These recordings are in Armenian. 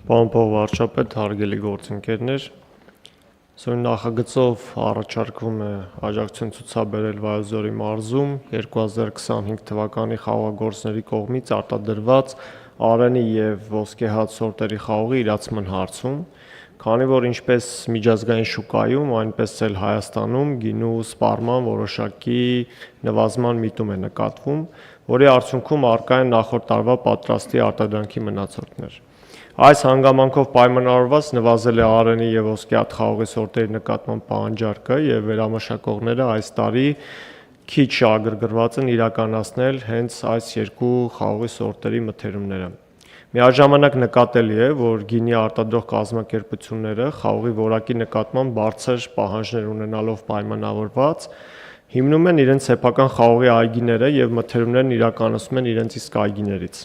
Պարոն վարչապետ, հարգելի գործընկերներ, սույն նախագծով առաջարկվում է աջակցություն ցուցաբերել Վայոց ձորի մարզում 2025 թվականի խաղողագործների կողմից արտադրված արենի և ոսկեհաց սորտերի խաղողի իրացման հարցում, քանի որ ինչպես միջազգային շուկայում, այնպես էլ Հայաստանում գինու սպառման որոշակի նվազման միտում է նկատվում, որի արդյունքում առկա են նախորդ տարվա պատրաստի արտադրանքի մնացորդներ։ Այս հանգամանքով պայմանավորված նվազել է արենի և ոսկեհաց խաղողի սորտերի նկատմամբ պահանջարկը և վերամշակողները այս տարի քիչ շահագրգռված են իրականացնել հենց այս երկու խաղողի սորտերի մթերումները։ Միաժամանակ նկատելի է, որ գինի արտադրող կազմակերպությունները խաղողի որակի նկատմամբ բարձր պահանջներ ունենալով պայմանավորված, հիմնում են իրենց սեփական խաղողի այգիները և մթերումներն իրականացնում են իրենց իսկ այգիներից։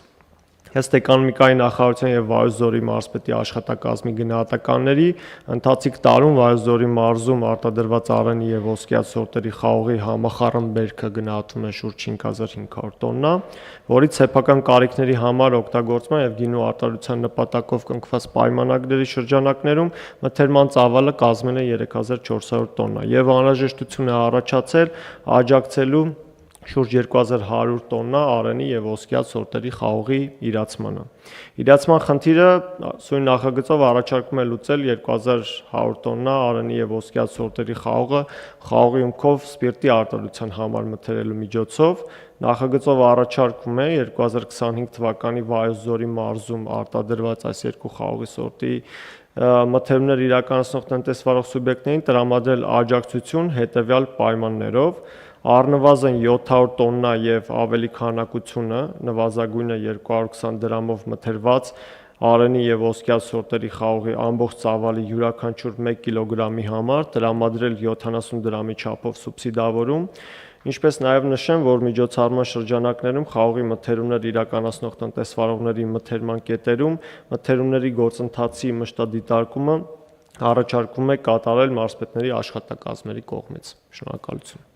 Ըստ էկոնոմիկայի նախարարության և Վայոց ձորի մարզպետի աշխատակազմի գնահատականների, ընթացիկ տարում Վայոց ձորի մարզում արտադրված արենի և ոսկեհաց սորտերի խաղողի համախառն բերքը գնահատվում է շուրջ 5500 տոննա, որից սեփական կարիքների համար օգտագործման և գինու արտադրության նպատակով կնքված պայմանագրերի շրջանակներում մթերման ծավալը կազմել է 3400 տոննա և անհրաժեշտություն է առաջացել աջակցելու շուրջ 2100 տոննա արենի և ոսկեհաց սորտերի խաղողի իրացմանը։ Իրացման խնդիրը սույն նախագծով առաջարկվում է լուծել 2100 տոննա արենի և ոսկեհաց սորտերի խաղողը խաղողի հումքով սպիրտի արտադրության համար մթերելու միջոցով։ Նախագծով առաջարկվում է 2025 թվականի Վայոց ձորի մարզում արտադրված այս երկու խաղողի սորտի մթերումներ իրականացնող տնտեսվարող սուբյեկտներին տրամադրել աջակցություն հետևյալ պայմաններով. առնվազն 700 տոննա և ավելի քանակությունը, նվազագույնը 220 դրամով մթերված արենի և ոսկեհաց սորտերի խաղողի ամբողջ ծավալի յուրաքանչյուր 1 կգ-ի համար տրամադրել 70 դրամի չափով սուբսիդավորում, ինչպես նաև նշեմ, որ միջոցառման շրջանակներում խաղողի մթերումներ իրականացնող տնտեսվարողների մթերման կետերում մթերումների գործընթացի մշտադիտարկումը առաջարկվում է կատարել մարզպետների աշխատակազմերի կողմից։ Շնորհակալություն։